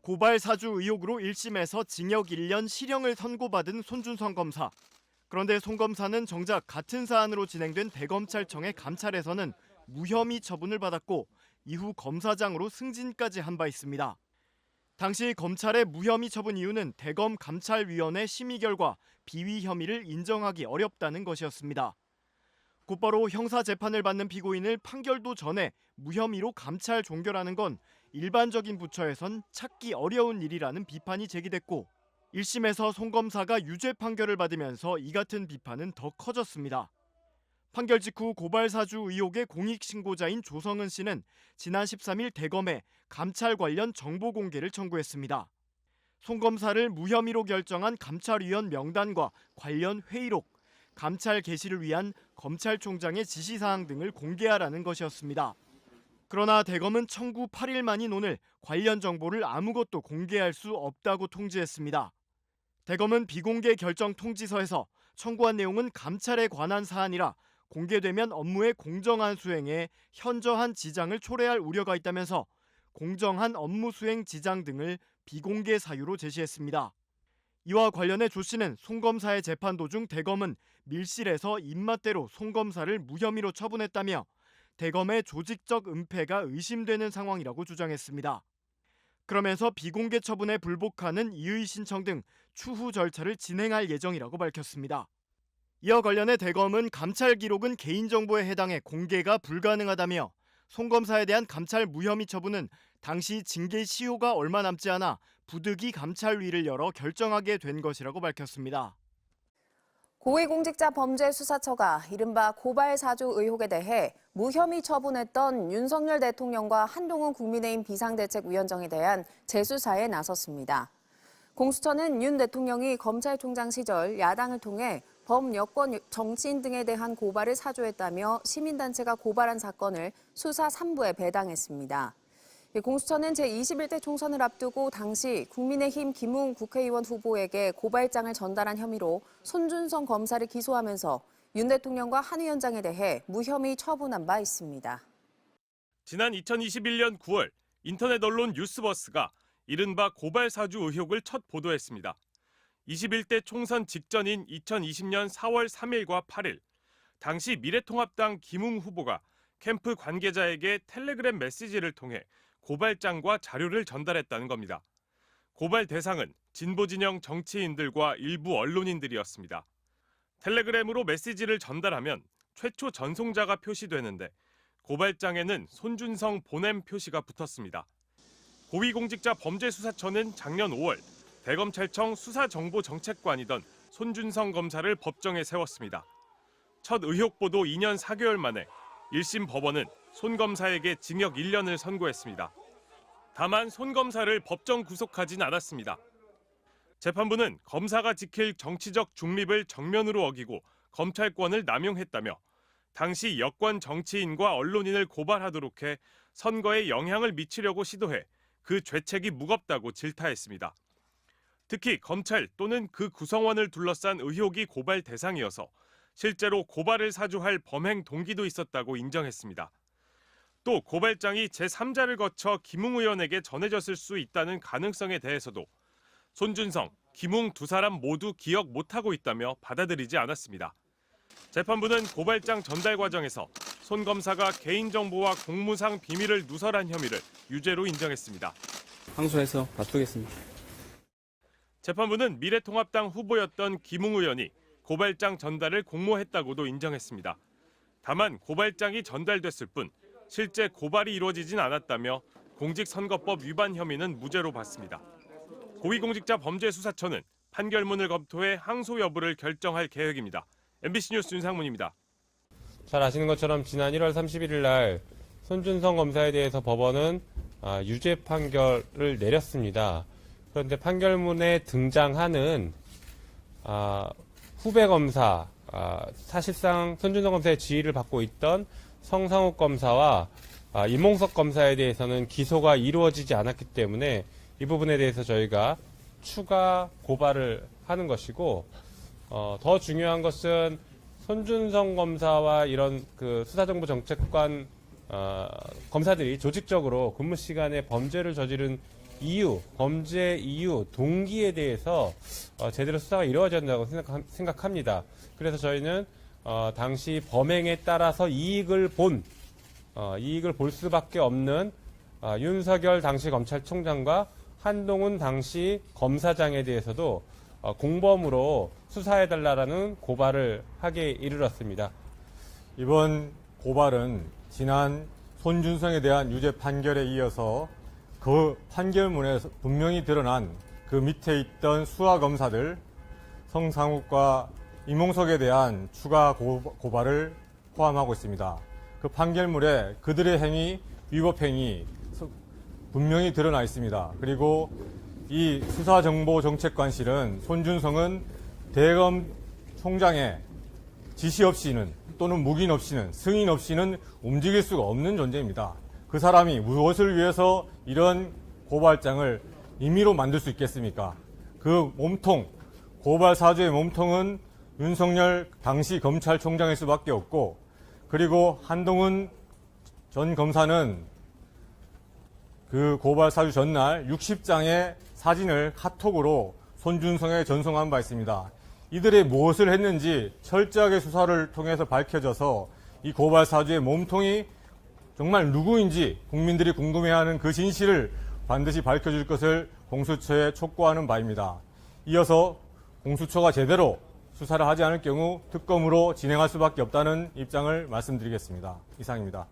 고발 사주 의혹으로 1심에서 징역 1년 실형을 선고받은 손준성 검사. 그런데 손 검사는 정작 같은 사안으로 진행된 대검찰청의 감찰에서는 무혐의 처분을 받았고 이후 검사장으로 승진까지 한 바 있습니다. 당시 검찰의 무혐의 처분 이유는 대검 감찰위원회 심의 결과 비위 혐의를 인정하기 어렵다는 것이었습니다. 곧바로 형사 재판을 받는 피고인을 판결도 전에 무혐의로 감찰 종결하는 건 일반적인 부처에선 찾기 어려운 일이라는 비판이 제기됐고 1심에서 손 검사가 유죄 판결을 받으면서 이 같은 비판은 더 커졌습니다. 판결 직후 고발 사주 의혹의 공익 신고자인 조성은 씨는 지난 13일 대검에 감찰 관련 정보 공개를 청구했습니다. 손 검사를 무혐의로 결정한 감찰위원 명단과 관련 회의록, 감찰 개시를 위한 검찰총장의 지시사항 등을 공개하라는 것이었습니다. 그러나 대검은 청구 8일 만인 오늘 관련 정보를 아무것도 공개할 수 없다고 통지했습니다. 대검은 비공개 결정 통지서에서 청구한 내용은 감찰에 관한 사안이라 공개되면 업무의 공정한 수행에 현저한 지장을 초래할 우려가 있다면서 공정한 업무 수행 지장 등을 비공개 사유로 제시했습니다. 이와 관련해 조 씨는 손 검사의 재판 도중 대검은 밀실에서 입맛대로 손 검사를 무혐의로 처분했다며 대검의 조직적 은폐가 의심되는 상황이라고 주장했습니다. 그러면서 비공개 처분에 불복하는 이의 신청 등 추후 절차를 진행할 예정이라고 밝혔습니다. 이와 관련해 대검은 감찰 기록은 개인정보에 해당해 공개가 불가능하다며 손 검사에 대한 감찰 무혐의 처분은 당시 징계 시효가 얼마 남지 않아 부득이 감찰위를 열어 결정하게 된 것이라고 밝혔습니다. 고위공직자범죄수사처가 이른바 고발 사주 의혹에 대해 무혐의 처분했던 윤석열 대통령과 한동훈 국민의힘 비상대책위원장에 대한 재수사에 나섰습니다. 공수처는 윤 대통령이 검찰총장 시절 야당을 통해 범여권 정치인 등에 대한 고발을 사주했다며 시민단체가 고발한 사건을 수사 3부에 배당했습니다. 공수처는 제21대 총선을 앞두고 당시 국민의힘 김웅 국회의원 후보에게 고발장을 전달한 혐의로 손준성 검사를 기소하면서 윤 대통령과 한 위원장에 대해 무혐의 처분한 바 있습니다. 지난 2021년 9월 인터넷 언론 뉴스버스가 이른바 고발 사주 의혹을 첫 보도했습니다. 21대 총선 직전인 2020년 4월 3일과 8일, 당시 미래통합당 김웅 후보가 캠프 관계자에게 텔레그램 메시지를 통해 고발장과 자료를 전달했다는 겁니다. 고발 대상은 진보진영 정치인들과 일부 언론인들이었습니다. 텔레그램으로 메시지를 전달하면 최초 전송자가 표시되는데 고발장에는 손준성 보냄 표시가 붙었습니다. 고위공직자 범죄수사처는 작년 5월 대검찰청 수사정보정책관이던 손준성 검사를 법정에 세웠습니다. 첫 의혹 보도 2년 4개월 만에 1심 법원은 손 검사에게 징역 1년을 선고했습니다. 다만 손 검사를 법정 구속하진 않았습니다. 재판부는 검사가 지킬 정치적 중립을 정면으로 어기고 검찰권을 남용했다며 당시 여권 정치인과 언론인을 고발하도록 해 선거에 영향을 미치려고 시도해 그 죄책이 무겁다고 질타했습니다. 특히 검찰 또는 그 구성원을 둘러싼 의혹이 고발 대상이어서 실제로 고발을 사주할 범행 동기도 있었다고 인정했습니다. 또 고발장이 제3자를 거쳐 김웅 의원에게 전해졌을 수 있다는 가능성에 대해서도 손준성, 김웅 두 사람 모두 기억 못하고 있다며 받아들이지 않았습니다. 재판부는 고발장 전달 과정에서 손 검사가 개인정보와 공무상 비밀을 누설한 혐의를 유죄로 인정했습니다. 항소해서 다투겠습니다. 재판부는 미래통합당 후보였던 김웅 의원이 고발장 전달을 공모했다고도 인정했습니다. 다만 고발장이 전달됐을 뿐 실제 고발이 이루어지진 않았다며 공직선거법 위반 혐의는 무죄로 봤습니다. 고위공직자 범죄수사처는 판결문을 검토해 항소 여부를 결정할 계획입니다. MBC 뉴스 윤상문입니다. 잘 아시는 것처럼 지난 1월 31일 날 손준성 검사에 대해서 법원은 유죄 판결을 내렸습니다. 그런데 판결문에 등장하는 후배 검사, 사실상 손준성 검사의 지휘를 받고 있던 성상욱 검사와 임홍석 검사에 대해서는 기소가 이루어지지 않았기 때문에 이 부분에 대해서 저희가 추가 고발을 하는 것이고, 더 중요한 것은 손준성 검사와 이런 그 수사정보정책관 검사들이 조직적으로 근무 시간에 범죄를 저지른 이유, 범죄 이유, 동기에 대해서 제대로 수사가 이루어졌다고 생각합니다. 그래서 저희는 당시 범행에 따라서 이익을 볼 수밖에 없는 윤석열 당시 검찰총장과 한동훈 당시 검사장에 대해서도 공범으로 수사해달라는 고발을 하게 이르렀습니다. 이번 고발은 지난 손준성에 대한 유죄 판결에 이어서 그 판결문에 분명히 드러난 그 밑에 있던 수하검사들 성상욱과 이몽석에 대한 추가 고발을 포함하고 있습니다. 그 판결문에 그들의 행위, 위법행위 분명히 드러나 있습니다. 그리고 이 수사정보정책관실은 손준성은 대검 총장의 지시 없이는 또는 묵인 없이는 승인 없이는 움직일 수가 없는 존재입니다. 그 사람이 무엇을 위해서 이런 고발장을 임의로 만들 수 있겠습니까? 그 몸통, 고발 사주의 몸통은 윤석열 당시 검찰총장일 수밖에 없고, 그리고 한동훈 전 검사는 그 고발 사주 전날 60장의 사진을 카톡으로 손준성에 전송한 바 있습니다. 이들이 무엇을 했는지 철저하게 수사를 통해서 밝혀져서 이 고발 사주의 몸통이 정말 누구인지 국민들이 궁금해하는 그 진실을 반드시 밝혀줄 것을 공수처에 촉구하는 바입니다. 이어서 공수처가 제대로 수사를 하지 않을 경우 특검으로 진행할 수밖에 없다는 입장을 말씀드리겠습니다. 이상입니다.